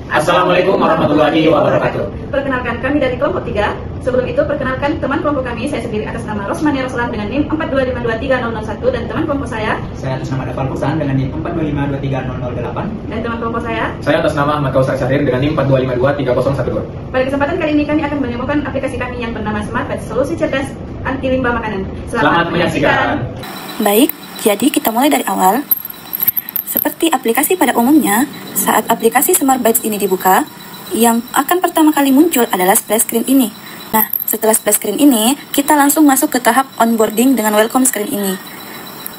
Assalamualaikum warahmatullahi wabarakatuh. Perkenalkan, kami dari kelompok 3. Sebelum itu, perkenalkan teman kelompok kami, saya sendiri atas nama Rosmania Roslan dengan NIM 425230001 dan teman kelompok saya atas nama Dafal Pusan dengan NIM 425230008 dan teman kelompok saya Saya atas nama Ahmad Kausar Syahrir dengan NIM 425230012. Pada kesempatan kali ini kami akan menemukan aplikasi kami yang bernama Smart Batch, solusi cerdas anti limbah makanan. Selamat menyaksikan. Baik, jadi kita mulai dari awal. Seperti aplikasi pada umumnya, saat aplikasi Smart Batch ini dibuka, yang akan pertama kali muncul adalah splash screen ini. Nah, setelah splash screen ini, kita langsung masuk ke tahap onboarding dengan welcome screen ini.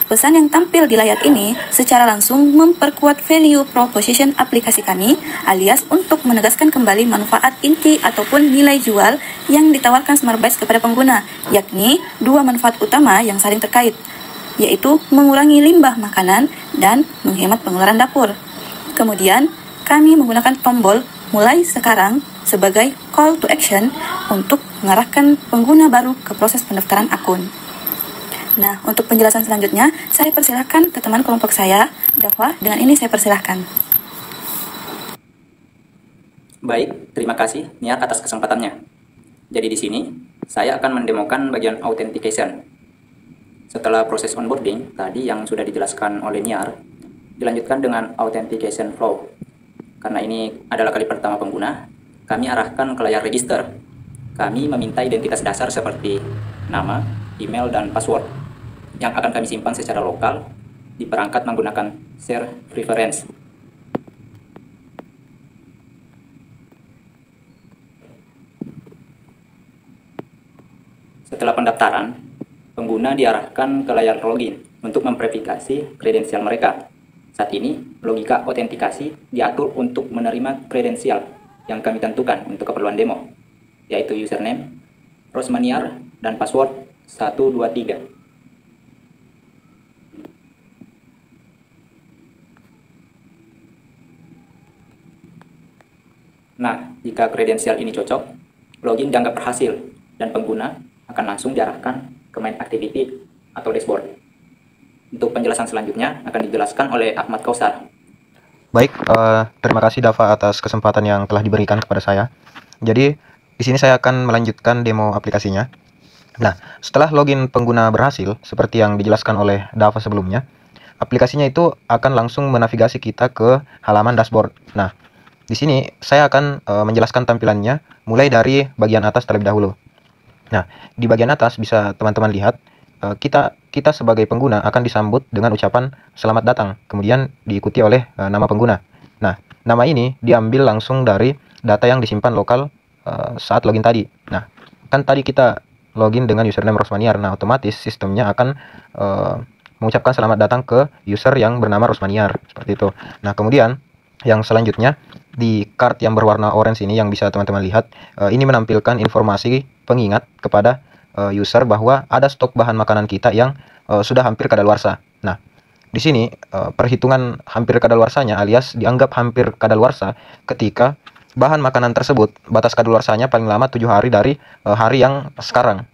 Pesan yang tampil di layar ini secara langsung memperkuat value proposition aplikasi kami, alias untuk menegaskan kembali manfaat inti ataupun nilai jual yang ditawarkan Smart Batch kepada pengguna, yakni dua manfaat utama yang saling terkait, yaitu mengurangi limbah makanan dan menghemat pengeluaran dapur. Kemudian, kami menggunakan tombol mulai sekarang sebagai call to action untuk mengarahkan pengguna baru ke proses pendaftaran akun. Nah, untuk penjelasan selanjutnya, saya persilahkan ke teman kelompok saya, Dafa. Dengan ini saya persilahkan. Baik, terima kasih Niar atas kesempatannya. Jadi di sini, saya akan mendemokan bagian authentication. Setelah proses onboarding tadi yang sudah dijelaskan oleh Niar, dilanjutkan dengan authentication flow. Karena ini adalah kali pertama pengguna, kami arahkan ke layar register. Kami meminta identitas dasar seperti nama, email, dan password yang akan kami simpan secara lokal di perangkat menggunakan share preference. Setelah pendaftaran, pengguna diarahkan ke layar login untuk memverifikasi kredensial mereka. Saat ini, logika autentikasi diatur untuk menerima kredensial yang kami tentukan untuk keperluan demo, yaitu username, Rosmaniar, dan password 123. Nah, jika kredensial ini cocok, login dianggap berhasil dan pengguna akan langsung diarahkan ke main activity atau dashboard. Untuk penjelasan selanjutnya akan dijelaskan oleh Ahmad Kausar. Baik, terima kasih Dafa atas kesempatan yang telah diberikan kepada saya. Jadi, di sini saya akan melanjutkan demo aplikasinya. Nah, setelah login pengguna berhasil, seperti yang dijelaskan oleh Dafa sebelumnya, aplikasinya itu akan langsung menavigasi kita ke halaman dashboard. Nah, di sini saya akan menjelaskan tampilannya mulai dari bagian atas terlebih dahulu. Nah, di bagian atas bisa teman-teman lihat, kita sebagai pengguna akan disambut dengan ucapan selamat datang, kemudian diikuti oleh nama pengguna. Nah, nama ini diambil langsung dari data yang disimpan lokal saat login tadi. Nah, kan tadi kita login dengan username Rosmaniar, nah otomatis sistemnya akan mengucapkan selamat datang ke user yang bernama Rosmaniar, seperti itu. Nah, kemudian yang selanjutnya di card yang berwarna orange ini yang bisa teman-teman lihat, ini menampilkan informasi pengingat kepada user bahwa ada stok bahan makanan kita yang sudah hampir kadaluarsa. Nah, di sini perhitungan hampir kadaluarsanya alias dianggap hampir kadaluarsa ketika bahan makanan tersebut batas kadaluarsanya paling lama 7 hari dari hari yang sekarang.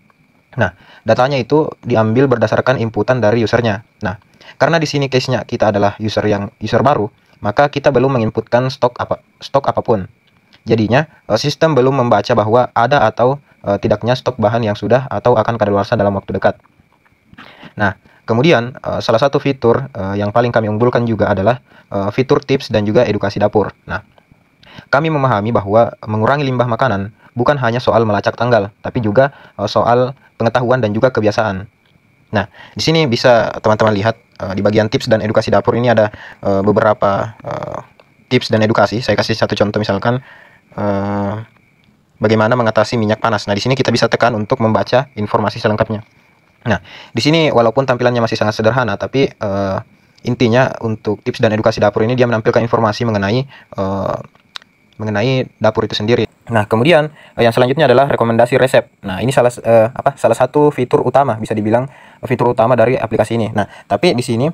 Nah, datanya itu diambil berdasarkan inputan dari usernya. Nah, karena di sini case-nya kita adalah user baru, maka kita belum menginputkan stok apapun. Jadinya sistem belum membaca bahwa ada atau tidaknya stok bahan yang sudah atau akan kadaluarsa dalam waktu dekat. Nah, kemudian salah satu fitur yang paling kami unggulkan juga adalah fitur tips dan juga edukasi dapur. Nah, kami memahami bahwa mengurangi limbah makanan bukan hanya soal melacak tanggal, tapi juga soal pengetahuan dan juga kebiasaan. Nah, di sini bisa teman-teman lihat di bagian tips dan edukasi dapur ini ada beberapa tips dan edukasi. Saya kasih satu contoh, misalkan bagaimana mengatasi minyak panas. Nah, di sini kita bisa tekan untuk membaca informasi selengkapnya. Nah, di sini walaupun tampilannya masih sangat sederhana, tapi intinya untuk tips dan edukasi dapur ini dia menampilkan informasi mengenai dapur itu sendiri. Nah, kemudian yang selanjutnya adalah rekomendasi resep. Nah, ini salah satu fitur utama, bisa dibilang fitur utama dari aplikasi ini. Nah, tapi di sini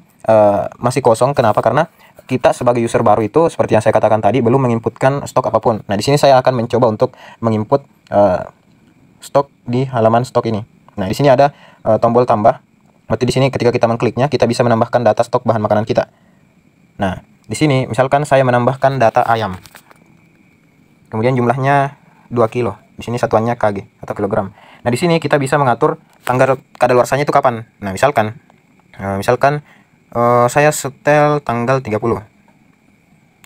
masih kosong. Kenapa? Karena kita sebagai user baru itu seperti yang saya katakan tadi belum menginputkan stok apapun. Nah, di sini saya akan mencoba untuk menginput stok di halaman stok ini. Nah, di sini ada tombol tambah. Berarti di sini ketika kita mengkliknya, kita bisa menambahkan data stok bahan makanan kita. Nah, di sini misalkan saya menambahkan data ayam. Kemudian jumlahnya 2 kilo. Di sini satuannya kg atau kilogram. Nah, di sini kita bisa mengatur tanggal kadaluarsanya itu kapan. Nah, misalkan saya setel tanggal 30.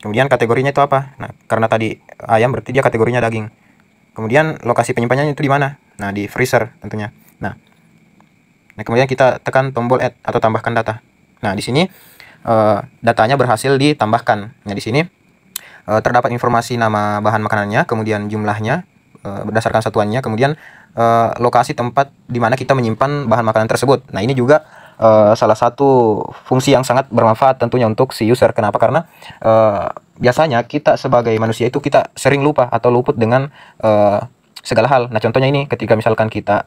Kemudian kategorinya itu apa? Nah, karena tadi ayam berarti dia kategorinya daging. Kemudian lokasi penyimpanannya itu di mana? Nah, di freezer tentunya. Nah, kemudian kita tekan tombol add atau tambahkan data. Nah, di sini datanya berhasil ditambahkan. Nah, di sini terdapat informasi nama bahan makanannya, kemudian jumlahnya berdasarkan satuannya, kemudian lokasi tempat di mana kita menyimpan bahan makanan tersebut. Nah, ini juga salah satu fungsi yang sangat bermanfaat tentunya untuk si user. Kenapa? Karena biasanya kita sebagai manusia itu kita sering lupa atau luput dengan segala hal. Nah, contohnya ini ketika misalkan kita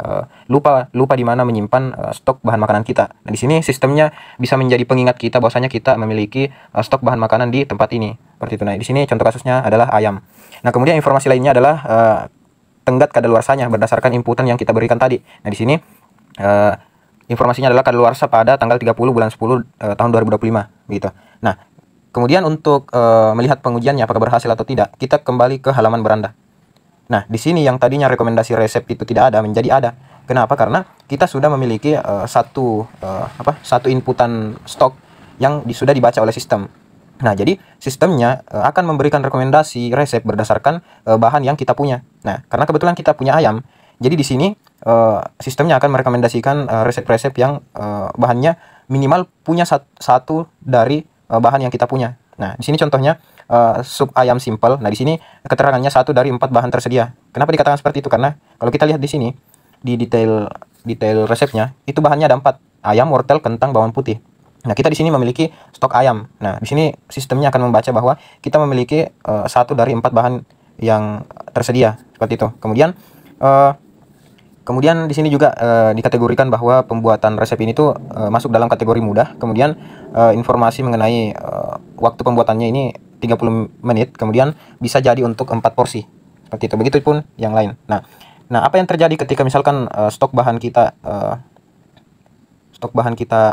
lupa di mana menyimpan stok bahan makanan kita. Nah, di sini sistemnya bisa menjadi pengingat kita bahwasanya kita memiliki stok bahan makanan di tempat ini. Seperti itu. Nah, di sini contoh kasusnya adalah ayam. Nah, kemudian informasi lainnya adalah tenggat kadaluarsanya berdasarkan inputan yang kita berikan tadi. Nah, di sini informasinya adalah kadaluarsa pada tanggal 30 bulan 10 tahun 2025 begitu. Nah, kemudian untuk melihat pengujiannya apakah berhasil atau tidak, kita kembali ke halaman beranda. Nah, di sini yang tadinya rekomendasi resep itu tidak ada menjadi ada. Kenapa? Karena kita sudah memiliki satu inputan stok yang sudah dibaca oleh sistem. Nah, jadi sistemnya akan memberikan rekomendasi resep berdasarkan bahan yang kita punya. Nah, karena kebetulan kita punya ayam, jadi di sini sistemnya akan merekomendasikan resep-resep yang bahannya minimal punya satu dari bahan yang kita punya. Nah, di sini contohnya sup ayam simple. Nah, di sini keterangannya 1 dari 4 bahan tersedia. Kenapa dikatakan seperti itu? Karena kalau kita lihat di sini di detail resepnya, itu bahannya ada 4, ayam, wortel, kentang, bawang putih. Nah, kita di sini memiliki stok ayam. Nah, di sini sistemnya akan membaca bahwa kita memiliki 1 dari 4 bahan yang tersedia seperti itu. Kemudian di sini juga dikategorikan bahwa pembuatan resep ini tuh masuk dalam kategori mudah. Kemudian informasi mengenai waktu pembuatannya ini 30 menit, kemudian bisa jadi untuk 4 porsi. Seperti itu. Begitupun yang lain. Nah, apa yang terjadi ketika misalkan stok bahan kita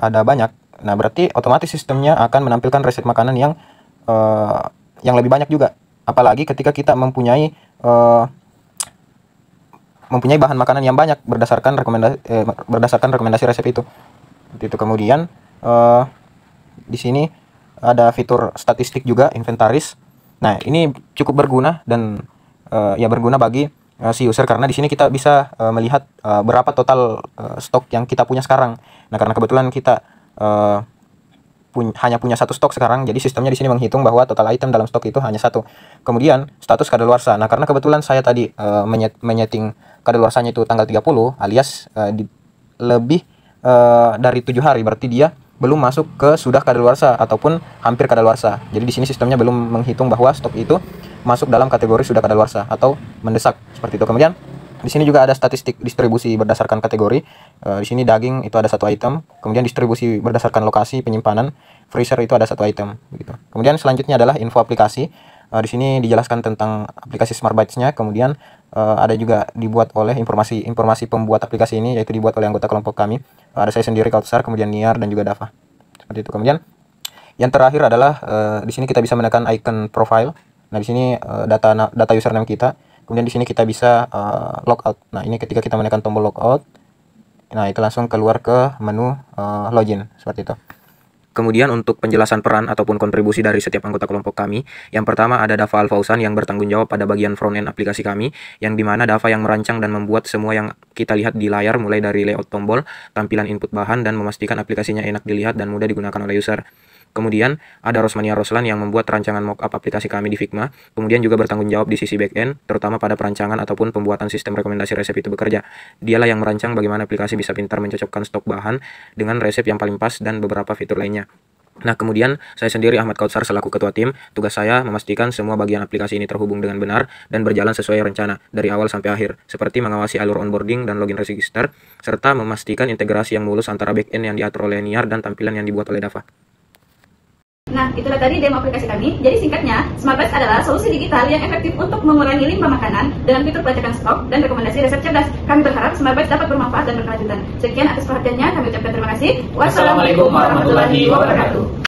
ada banyak? Nah, berarti otomatis sistemnya akan menampilkan resep makanan yang lebih banyak juga. Apalagi ketika kita mempunyai bahan makanan yang banyak berdasarkan rekomendasi resep itu. Seperti itu. Kemudian di sini ada fitur statistik juga, inventaris. Nah, ini cukup berguna dan berguna bagi si user karena di sini kita bisa melihat berapa total stok yang kita punya sekarang. Nah, karena kebetulan kita hanya punya 1 stok sekarang, jadi sistemnya di sini menghitung bahwa total item dalam stok itu hanya 1. Kemudian status kadaluarsa. Nah, karena kebetulan saya tadi menyeting kadaluarsanya itu tanggal 30 alias lebih dari 7 hari, berarti dia belum masuk ke sudah kadaluarsa ataupun hampir kadaluarsa. Jadi di sini sistemnya belum menghitung bahwa stok itu masuk dalam kategori sudah kadaluarsa atau mendesak seperti itu. Kemudian di sini juga ada statistik distribusi berdasarkan kategori. Di sini daging itu ada 1 item, kemudian distribusi berdasarkan lokasi penyimpanan, freezer itu ada 1 item gitu. Kemudian selanjutnya adalah info aplikasi. Di sini dijelaskan tentang aplikasi Smart Bytes-nya, kemudian ada juga dibuat oleh informasi pembuat aplikasi ini, yaitu dibuat oleh anggota kelompok kami. Ada saya sendiri, Kautsar, kemudian Niar dan juga Dava. Seperti itu. Kemudian yang terakhir adalah di sini kita bisa menekan icon profile. Nah, di sini data username kita. Kemudian di sini kita bisa logout. Nah, ini ketika kita menekan tombol logout, nah itu langsung keluar ke menu login seperti itu. Kemudian untuk penjelasan peran ataupun kontribusi dari setiap anggota kelompok kami, yang pertama ada Dava Alfausan yang bertanggung jawab pada bagian front-end aplikasi kami, yang dimana Dava yang merancang dan membuat semua yang kita lihat di layar, mulai dari layout tombol, tampilan input bahan, dan memastikan aplikasinya enak dilihat dan mudah digunakan oleh user. Kemudian ada Rosmania Roslan yang membuat rancangan mockup aplikasi kami di Figma, kemudian juga bertanggung jawab di sisi back-end, terutama pada perancangan ataupun pembuatan sistem rekomendasi resep itu bekerja. Dialah yang merancang bagaimana aplikasi bisa pintar mencocokkan stok bahan dengan resep yang paling pas dan beberapa fitur lainnya. Nah, kemudian saya sendiri Ahmad Kautsar selaku ketua tim, tugas saya memastikan semua bagian aplikasi ini terhubung dengan benar dan berjalan sesuai rencana dari awal sampai akhir, seperti mengawasi alur onboarding dan login register, serta memastikan integrasi yang mulus antara back-end yang diatur oleh Niar dan tampilan yang dibuat oleh Dava. Nah, itulah tadi demo aplikasi kami. Jadi singkatnya, Smart Bytes adalah solusi digital yang efektif untuk mengurangi limbah makanan dengan fitur pelacakan stok dan rekomendasi resep cerdas. Kami berharap Smart Bytes dapat bermanfaat dan berkelanjutan. Sekian atas perhatiannya, kami ucapkan terima kasih. Wassalamualaikum warahmatullahi wabarakatuh.